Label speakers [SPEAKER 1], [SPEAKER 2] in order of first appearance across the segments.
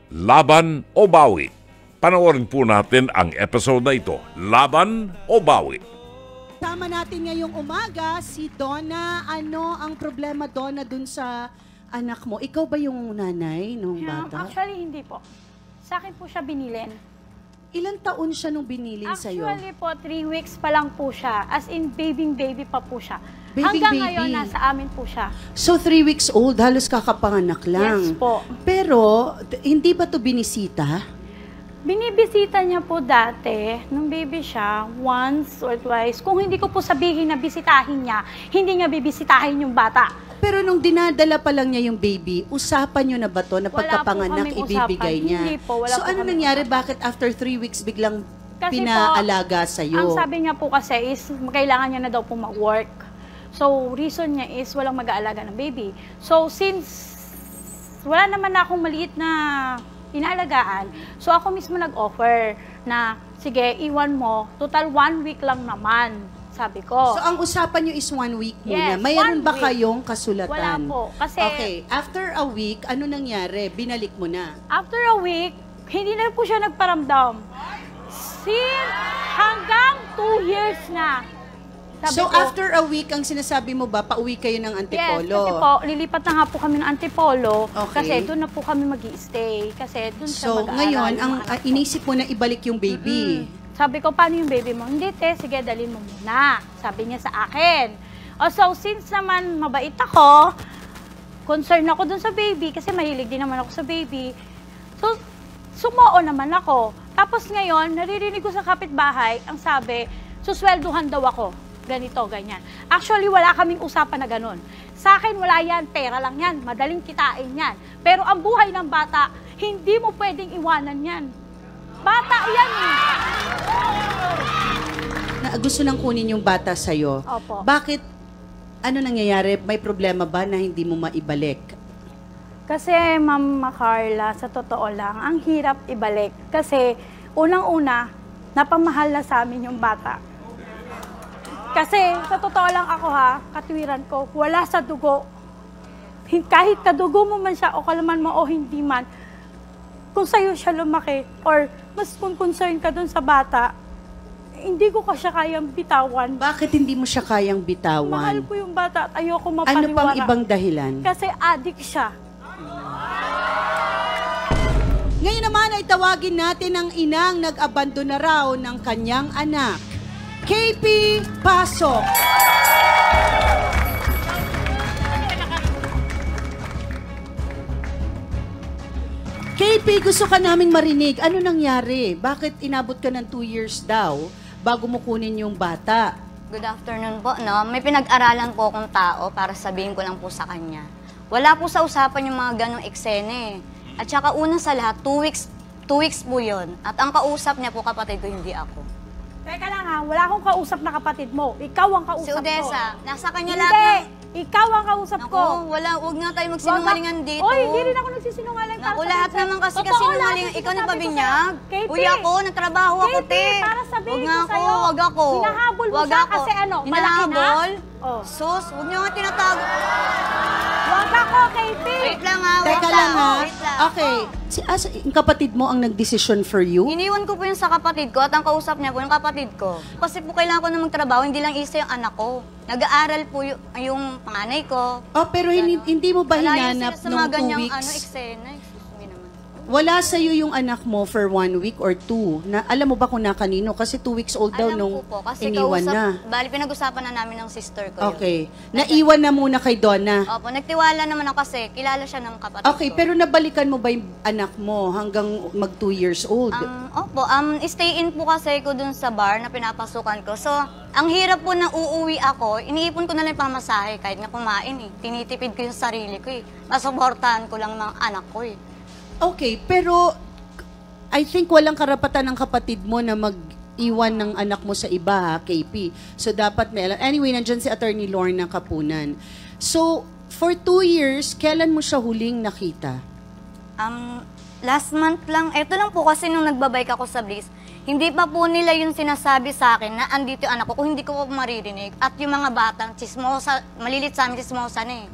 [SPEAKER 1] Laban o Bawi? Panoorin po natin ang episode na ito, Laban o Bawi?
[SPEAKER 2] Tama natin ngayong umaga si Donna. Ano ang problema, Donna, dun sa anak mo? Ikaw ba yung nanay nung bata?
[SPEAKER 3] Actually, hindi po. Sa akin po siya binilin.
[SPEAKER 2] Ilang taon siya nung binilin sa'yo?
[SPEAKER 3] Actually po, 3 weeks pa lang po siya. As in, baby pa po siya.
[SPEAKER 2] Baby.
[SPEAKER 3] Hanggang ngayon, nasa amin po siya.
[SPEAKER 2] So, 3 weeks old, halos kakapanganak lang.
[SPEAKER 3] Yes po.
[SPEAKER 2] Pero, hindi ba to binisita?
[SPEAKER 3] Binibisita niya po dati, nung baby siya, once or twice. Kung hindi ko po sabihin na bisitahin niya, hindi niya bibisitahin yung bata.
[SPEAKER 2] Pero nung dinadala pa lang niya yung baby, usapan niyo na ba to na
[SPEAKER 3] Wala po
[SPEAKER 2] pagkapanganak
[SPEAKER 3] kaming
[SPEAKER 2] ibibigay
[SPEAKER 3] usapan.
[SPEAKER 2] niya?
[SPEAKER 3] Hindi po, wala
[SPEAKER 2] so
[SPEAKER 3] po
[SPEAKER 2] ano
[SPEAKER 3] kaming
[SPEAKER 2] nangyari?
[SPEAKER 3] usapan.
[SPEAKER 2] Bakit after 3 weeks biglang
[SPEAKER 3] Kasi
[SPEAKER 2] pinaalaga
[SPEAKER 3] po,
[SPEAKER 2] sa'yo?
[SPEAKER 3] ang sabi niya po kasi is, kailangan niya na daw po mag-work. So, reason niya is, walang mag-aalaga ng baby. So, since wala naman na akong maliit na inaalagaan, so ako mismo nag-offer na, sige, iwan mo, total 1 week lang naman, sabi ko.
[SPEAKER 2] So, ang usapan niyo is 1 week muna.
[SPEAKER 3] Yes,
[SPEAKER 2] Mayroon
[SPEAKER 3] 1
[SPEAKER 2] ba
[SPEAKER 3] week.
[SPEAKER 2] kayong kasulatan?
[SPEAKER 3] Wala po, kasi
[SPEAKER 2] Okay, after a week, ano nangyari? Binalik mo na.
[SPEAKER 3] after a week, hindi na po siya nagparamdam. Since hanggang 2 years na. Sabi
[SPEAKER 2] So,
[SPEAKER 3] ko,
[SPEAKER 2] after a week, ang sinasabi mo ba, pauwi kayo ng Antipolo?
[SPEAKER 3] Yes, kasi po, lilipat na nga po kami ng Antipolo.
[SPEAKER 2] Okay.
[SPEAKER 3] Kasi doon na po kami mag-i-stay. Kasi doon siya
[SPEAKER 2] So,
[SPEAKER 3] mag-aaral.
[SPEAKER 2] ngayon,
[SPEAKER 3] yung
[SPEAKER 2] ang
[SPEAKER 3] mga anak ko.
[SPEAKER 2] inisip mo na ibalik yung baby.
[SPEAKER 3] Sabi ko, paano yung baby mo? Hindi, te, sige, dalhin mo muna. Sabi niya sa akin. O, so, since naman mabait ako, concerned ako dun sa baby, kasi mahilig din naman ako sa baby. So, sumuo naman ako. Tapos ngayon, naririnig ko sa kapitbahay, ang sabi, suswelduhan daw ako. Ganito, ganyan. Actually, wala kaming usapan na ganun. Sa akin, wala yan. Pera lang yan. Madaling kitain yan. Pero ang buhay ng bata, hindi mo pwedeng iwanan yan. Bata yan eh.
[SPEAKER 2] Na gusto nang kunin yung bata sa'yo.
[SPEAKER 3] Opo.
[SPEAKER 2] Bakit, ano nangyayari? May problema ba na hindi mo maibalik?
[SPEAKER 3] Kasi, Ma'am Carla, sa totoo lang, ang hirap ibalik. Kasi, unang-una, napamahal na sa amin yung bata. Kasi, sa totoo lang ako ha, katwiran ko, wala sa dugo. Kahit kadugo mo man siya o kalaman mo o hindi man, kung sa'yo siya lumaki or mas kung concern ka dun sa bata, hindi ko siya kayang bitawan.
[SPEAKER 2] Bakit hindi mo siya kayang bitawan?
[SPEAKER 3] Mahal ko yung bata at ayoko
[SPEAKER 2] Ano
[SPEAKER 3] mapaniwala.
[SPEAKER 2] pang ibang dahilan?
[SPEAKER 3] Kasi addict siya.
[SPEAKER 2] Ngayon naman ay tawagin natin ang inang nag-abandona raw ng kanyang anak. KP Pasok. KP, gusto ka naming marinig. Ano nangyari? Bakit inabot ka ng 2 years daw bago mo kunin yung bata?
[SPEAKER 4] Good afternoon po. No? May pinag-aralan po akong tao para sabihin ko lang po sa kanya. Wala po sa usapan yung mga ganong eksene. At saka una sa lahat, 2 weeks po yun. At ang kausap niya po kapatid ko, hindi ako.
[SPEAKER 3] Teka lang ha, wala akong kausap na kapatid mo. Ikaw ang kausap
[SPEAKER 4] Si Odessa,
[SPEAKER 3] ko.
[SPEAKER 4] nasa kanya
[SPEAKER 3] Hindi,
[SPEAKER 4] lahat ng...
[SPEAKER 3] ikaw ang kausap ko.
[SPEAKER 4] Naku, huwag nga tayo magsinungalingan dito.
[SPEAKER 3] Oy, hindi rin ako nagsisinungaling.
[SPEAKER 4] Naku,
[SPEAKER 3] para
[SPEAKER 4] lahat
[SPEAKER 3] sabihin
[SPEAKER 4] naman kasi
[SPEAKER 3] sa'yo. Totoo,
[SPEAKER 4] sinungaling.
[SPEAKER 3] lahat
[SPEAKER 4] Ikaw
[SPEAKER 3] sinasabi ko
[SPEAKER 4] nagpabinyag.
[SPEAKER 3] sa'yo.
[SPEAKER 4] Uy, ako, nagtrabaho ako,
[SPEAKER 3] KP,
[SPEAKER 4] te.
[SPEAKER 3] para sabihin
[SPEAKER 4] Huwag
[SPEAKER 3] ko
[SPEAKER 4] nga ako,
[SPEAKER 3] sa'yo.
[SPEAKER 4] huwag ako.
[SPEAKER 3] Hinahabol mo
[SPEAKER 4] Huwag
[SPEAKER 3] siya
[SPEAKER 4] ako.
[SPEAKER 3] kasi ano, malaki na?
[SPEAKER 4] Hinahabol?
[SPEAKER 3] Oh.
[SPEAKER 4] Sus, huwag niyo nga tinatago.
[SPEAKER 3] Huwag ako, KP.
[SPEAKER 4] Wait lang ha, wait
[SPEAKER 2] Teka
[SPEAKER 4] lang.
[SPEAKER 2] lang ha.
[SPEAKER 4] Wait lang.
[SPEAKER 2] Okay. Yung kapatid mo ang nag-decision for you?
[SPEAKER 4] Iniwan ko po yun sa kapatid ko at ang kausap niya po yung kapatid ko. Kasi po kailangan ko na magtrabaho, hindi lang isa yung anak ko. Nag-aaral po yung panganay ko.
[SPEAKER 2] Oh, pero hindi mo ba
[SPEAKER 4] Malayo
[SPEAKER 2] hinanap
[SPEAKER 4] sila sa
[SPEAKER 2] nung
[SPEAKER 4] mga
[SPEAKER 2] 2
[SPEAKER 4] ganyang
[SPEAKER 2] weeks?
[SPEAKER 4] eksena. Excuse me naman.
[SPEAKER 2] Wala sa'yo yung anak mo for 1 week or 2. Na, alam mo ba kung na kanino? Kasi 2 weeks old daw
[SPEAKER 4] Alam
[SPEAKER 2] nung
[SPEAKER 4] ko po, kasi
[SPEAKER 2] iniwan
[SPEAKER 4] kausap,
[SPEAKER 2] na.
[SPEAKER 4] bali pinag-usapan na namin ng sister ko yun.
[SPEAKER 2] Okay. Naiwan na muna kay Donna.
[SPEAKER 4] Opo, nagtiwala naman ako kasi kilala siya ng kapatid
[SPEAKER 2] Okay,
[SPEAKER 4] ko.
[SPEAKER 2] pero nabalikan mo ba yung anak mo hanggang mag 2 years old?
[SPEAKER 4] Opo, stay in po kasi ko dun sa bar na pinapasukan ko. So, ang hirap po na uuwi ako, iniipon ko na lang yung pamasahe kahit nga kumain eh. Tinitipid ko yung sarili ko eh. Masuportahan ko lang mga anak ko eh.
[SPEAKER 2] Okay, pero I think walang karapatan ng kapatid mo na mag-iwan ng anak mo sa iba, ha, KP. So, dapat may alam. Anyway, nandyan si Attorney Lorna Kapunan. So, for 2 years, kailan mo siya huling nakita?
[SPEAKER 4] Last month lang, eto lang po kasi nung nagbabike ako sa Bliss, hindi pa po nila yung sinasabi sa akin na andito yung anak ko kung hindi ko po maririnig. At yung mga batang chismosa, malilit sa amin chismosa na eh.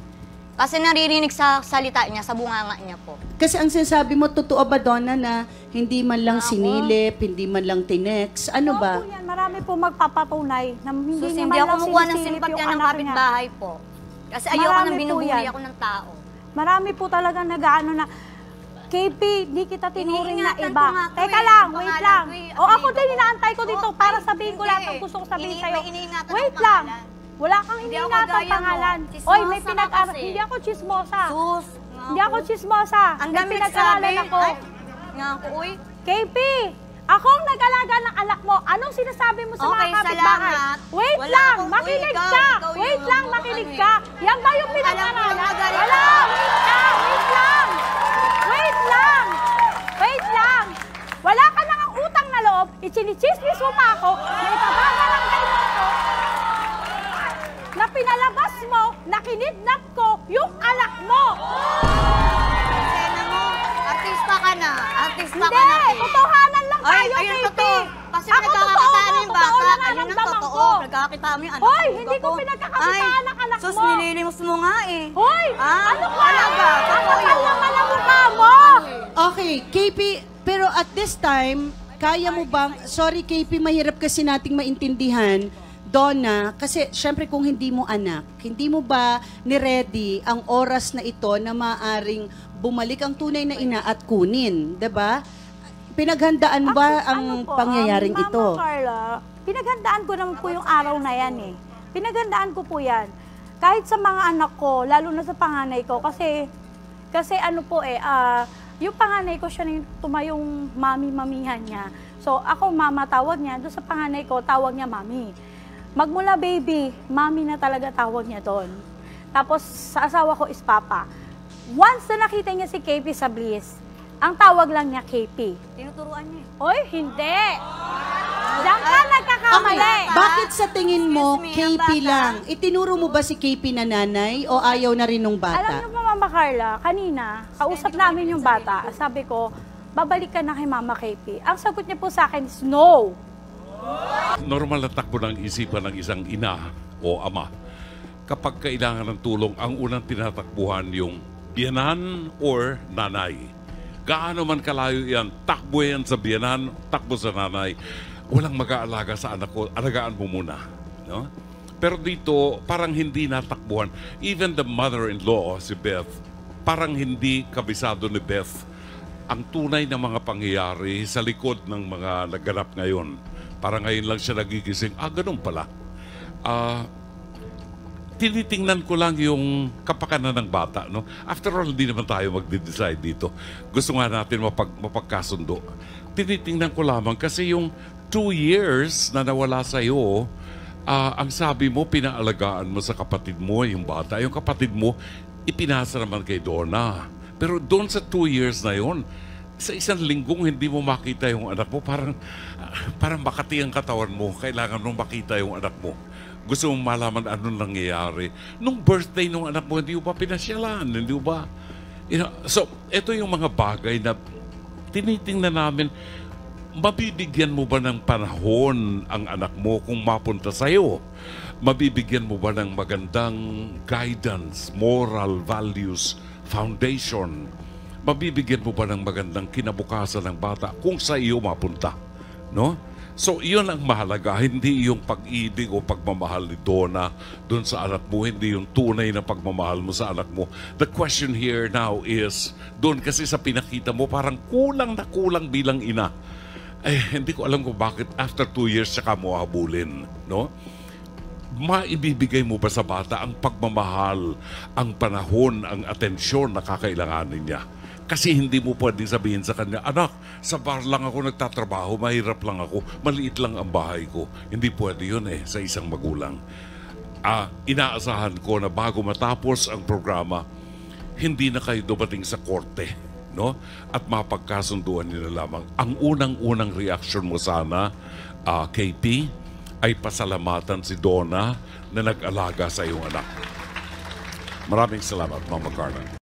[SPEAKER 4] Kasi naririnig sa salita niya, sa bunganga niya po.
[SPEAKER 2] Kasi ang sinasabi mo, totoo ba, Donna, na hindi man lang sinilip, hindi man lang tinex? Ano ba?
[SPEAKER 3] Po yan, marami po magpapatunay na hindi
[SPEAKER 4] So,
[SPEAKER 3] niya
[SPEAKER 4] hindi
[SPEAKER 3] man
[SPEAKER 4] ako
[SPEAKER 3] lang
[SPEAKER 4] kumukuha ng
[SPEAKER 3] sinisilip
[SPEAKER 4] simpatya
[SPEAKER 3] yung
[SPEAKER 4] ng
[SPEAKER 3] anak niya.
[SPEAKER 4] kapitbahay po. Kasi ayoko
[SPEAKER 3] Marami
[SPEAKER 4] nang
[SPEAKER 3] po
[SPEAKER 4] binubuli
[SPEAKER 3] yan.
[SPEAKER 4] ako ng tao.
[SPEAKER 3] Marami po talaga nag-ano na, KP, di kita tinuring na
[SPEAKER 4] Iniingatan
[SPEAKER 3] iba.
[SPEAKER 4] ko nga to
[SPEAKER 3] Teka
[SPEAKER 4] eh,
[SPEAKER 3] lang,
[SPEAKER 4] ang
[SPEAKER 3] wait
[SPEAKER 4] pangalan
[SPEAKER 3] lang.
[SPEAKER 4] ko eh,
[SPEAKER 3] O ako
[SPEAKER 4] apelido
[SPEAKER 3] din
[SPEAKER 4] ko.
[SPEAKER 3] inaantay ko dito para
[SPEAKER 4] Ay,
[SPEAKER 3] sabihin ko
[SPEAKER 4] hindi.
[SPEAKER 3] lahat ng gusto kong sabihin sa'yo.
[SPEAKER 4] Iniingatan ang
[SPEAKER 3] Wait lang.
[SPEAKER 4] pangalan.
[SPEAKER 3] Wala kang
[SPEAKER 4] Hindi ako
[SPEAKER 3] iniingatan
[SPEAKER 4] kagaya mo.
[SPEAKER 3] pangalan.
[SPEAKER 4] Chismosa
[SPEAKER 3] Oy, may
[SPEAKER 4] ka
[SPEAKER 3] pinag-aral.
[SPEAKER 4] kasi.
[SPEAKER 3] Hindi ako chismosa.
[SPEAKER 4] Sus.
[SPEAKER 3] Hindi ako chismosa.
[SPEAKER 4] Ang
[SPEAKER 3] May
[SPEAKER 4] damit
[SPEAKER 3] pinag-aralan
[SPEAKER 4] sabi.
[SPEAKER 3] ako.
[SPEAKER 4] Ay, nga ako, uy.
[SPEAKER 3] KP, ako ang nag-alaga ng anak mo. Anong sinasabi mo sa
[SPEAKER 4] Okay,
[SPEAKER 3] mga kapitbahay?
[SPEAKER 4] salamat.
[SPEAKER 3] Wait
[SPEAKER 4] Wala
[SPEAKER 3] lang,
[SPEAKER 4] akong-
[SPEAKER 3] makinig
[SPEAKER 4] Uy, ikaw,
[SPEAKER 3] ka.
[SPEAKER 4] ikaw
[SPEAKER 3] Wait
[SPEAKER 4] yung
[SPEAKER 3] lang,
[SPEAKER 4] ano
[SPEAKER 3] makinig
[SPEAKER 4] eh.
[SPEAKER 3] ka. Yan ba yung pinag-aralan?
[SPEAKER 4] Alam ko, magaling
[SPEAKER 3] Wala,
[SPEAKER 4] ka.
[SPEAKER 3] wait ka. Wait lang. Wait lang. Wait lang. Wala ka nang ang utang na loob. Ichinichismis mo pa ako na ipababarangay mo ako na pinalabas mo, na kinidnap ko yung anak mo.
[SPEAKER 4] Sena mo, artista ka na. Artista ka
[SPEAKER 3] Hindi,
[SPEAKER 4] na. eh.
[SPEAKER 3] totohanan lang
[SPEAKER 4] Ay,
[SPEAKER 3] tayo,
[SPEAKER 4] ayun,
[SPEAKER 3] KP.
[SPEAKER 4] totoo. Kasi
[SPEAKER 3] Ako
[SPEAKER 4] pinagkakakitaan yung bata.
[SPEAKER 3] totoo lang
[SPEAKER 4] Ayun ang
[SPEAKER 3] naramdaman
[SPEAKER 4] totoo.
[SPEAKER 3] ko.
[SPEAKER 4] Pinagkakakitaan mo yung anak
[SPEAKER 3] Hoy,
[SPEAKER 4] ko.
[SPEAKER 3] hindi ko
[SPEAKER 4] Totoo.
[SPEAKER 3] pinagkakakitaan ang anak
[SPEAKER 4] Sus,
[SPEAKER 3] mo.
[SPEAKER 4] nililimos mo nga eh.
[SPEAKER 3] Hoy,
[SPEAKER 4] Ah,
[SPEAKER 3] ano ka?
[SPEAKER 4] talaga,
[SPEAKER 3] Ang
[SPEAKER 4] totoo
[SPEAKER 3] kapal
[SPEAKER 4] yun.
[SPEAKER 3] naman ang mukha mo.
[SPEAKER 2] Okay, KP, pero at this time, kaya mo bang, sorry KP, mahirap kasi nating maintindihan, Donna, kasi syempre kung hindi mo anak, hindi mo ba ni-ready ang oras na ito na maaring bumalik ang tunay na ina at kunin, 'di ba? Pinaghandaan ba ang
[SPEAKER 3] Ano po,
[SPEAKER 2] pangyayaring
[SPEAKER 3] Mama
[SPEAKER 2] ito?
[SPEAKER 3] Carla, pinaghandaan ko naman po yung araw na yan eh. Pinaghandaan ko po yan. Kahit sa mga anak ko, lalo na sa panganay ko, kasi ano po yung panganay ko siya yung tumayong mami-mamihan niya. So ako mama tawag niya, doon sa panganay ko tawag niya mami. Magmula baby, mami na talaga tawag niya doon. Tapos sa asawa ko is papa. Once na nakita niya si KP sa Bliss, ang tawag lang niya KP.
[SPEAKER 4] Tinuturuan niya eh.
[SPEAKER 3] Oy, hindi! Diyan ka nagkakamali!
[SPEAKER 2] Bakit sa tingin mo,
[SPEAKER 4] Excuse me,
[SPEAKER 2] KP
[SPEAKER 4] ang bata.
[SPEAKER 2] lang? Itinuro mo ba si KP na nanay o ayaw na rin nung
[SPEAKER 3] Alam
[SPEAKER 2] bata?
[SPEAKER 3] niyo ba, Mama Carla, kanina, kausap namin yung bata. Sabi ko, babalik ka na kay Mama KP. Ang sagot niya po sa akin is no.
[SPEAKER 1] Normal na takbo ng isipan ng isang ina o ama. Kapag kailangan ng tulong, ang unang tinatakbuhan yung biyanan or nanay. Gaano man kalayo yan, takbo yan sa biyanan, takbo sa nanay. Walang mag-aalaga sa anak ko, alagaan mo muna. No? Pero dito, parang hindi natakbuhan. Even the mother-in-law, si Beth, parang hindi kabisado ni Beth ang tunay na mga pangyayari sa likod ng mga naganap ngayon. Parang ngayon lang siya nagigising, ganun pala. Tinitingnan ko lang yung kapakanan ng bata. No? After all, hindi naman tayo magde-decide dito. Gusto nga natin mapagkasundo. Tinitingnan ko lamang kasi yung 2 years na nawala sa'yo, ang sabi mo, pinaalagaan mo sa kapatid mo, yung bata. Yung kapatid mo, ipinasa naman kay Donna. Pero doon sa 2 years na yon, sa isang linggong hindi mo makita yung anak mo, parang makati ang katawan mo. Kailangan mong makita yung anak mo. Gusto mong malaman anong nangyayari. Nung birthday ng anak mo, hindi mo ba pinasyalan? Hindi mo ba? So, ito yung mga bagay na tinitingnan namin. Mabibigyan mo ba ng panahon ang anak mo kung mapunta sa'yo? Mabibigyan mo ba ng magandang guidance, moral values, foundation? Mabibigyan mo ba ng magandang kinabukasan ng bata kung sa iyo mapunta? No? So, yun ang mahalaga. Hindi yung pag-ibig o pagmamahal ni Donna doon sa anak mo. Hindi yung tunay na pagmamahal mo sa anak mo. The question here now is, doon kasi sa pinakita mo, parang kulang na kulang bilang ina. Hindi ko alam kung bakit after 2 years saka mo habulin. No? Maibibigay mo ba sa bata ang pagmamahal, ang panahon, ang atensyon na kakailanganin niya? Kasi hindi mo pwedeng sabihin sa kanya, anak, sa bar lang ako nagtatrabaho, mahirap lang ako, maliit lang ang bahay ko. Hindi pwede yun sa isang magulang. Inaasahan ko na bago matapos ang programa, hindi na kayo dumating sa korte, no? At mapagkasunduan nila lamang. Ang unang-unang reaction mo sana, KP, ay pasalamatan si Donna na nag-alaga sa iyong anak. Maraming salamat, Mama Carla.